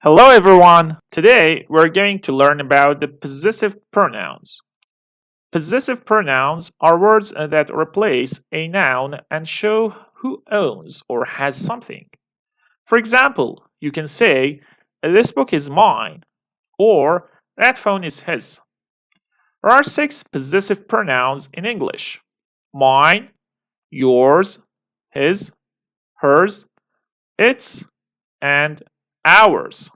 Hello everyone! Today we're going to learn about the possessive pronouns. Possessive pronouns are words that replace a noun and show who owns or has something. For example, you can say, "This book is mine," or "That phone is his." There are 6 possessive pronouns in English: mine, yours, his, hers, its, and ours.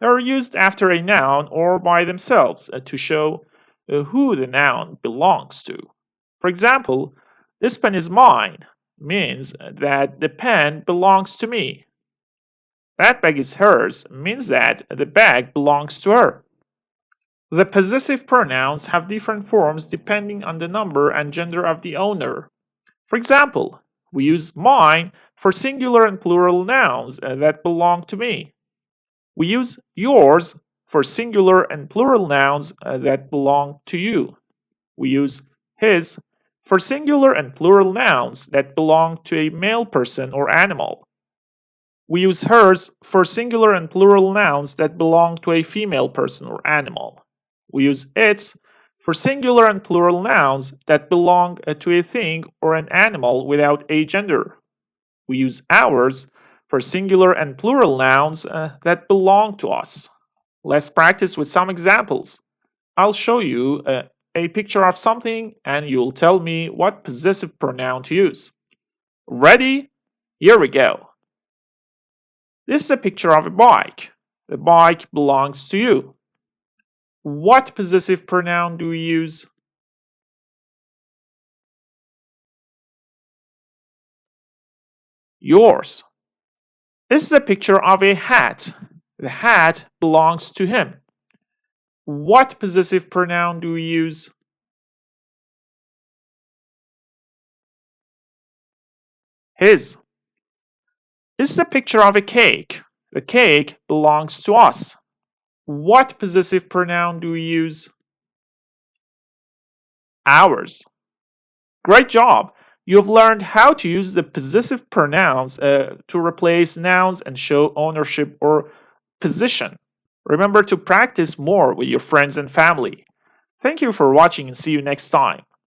They are used after a noun or by themselves to show who the noun belongs to. For example, "This pen is mine" means that the pen belongs to me. "That bag is hers" means that the bag belongs to her. The possessive pronouns have different forms depending on the number and gender of the owner. For example, we use mine for singular and plural nouns that belong to me. We use yours for singular and plural nouns that belong to you. We use his for singular and plural nouns that belong to a male person or animal. We use hers for singular and plural nouns that belong to a female person or animal. We use its for singular and plural nouns that belong to a thing or an animal without a gender. We use ours for singular and plural nouns that belong to us. Let's practice with some examples. I'll show you a picture of something and you'll tell me what possessive pronoun to use. Ready? Here we go. This is a picture of a bike. The bike belongs to you. What possessive pronoun do we use? Yours. This is a picture of a hat. The hat belongs to him. What possessive pronoun do we use? His. This is a picture of a cake. The cake belongs to us. What possessive pronoun do we use? Ours. Great job! You have learned how to use the possessive pronouns to replace nouns and show ownership or position. Remember to practice more with your friends and family. Thank you for watching and see you next time.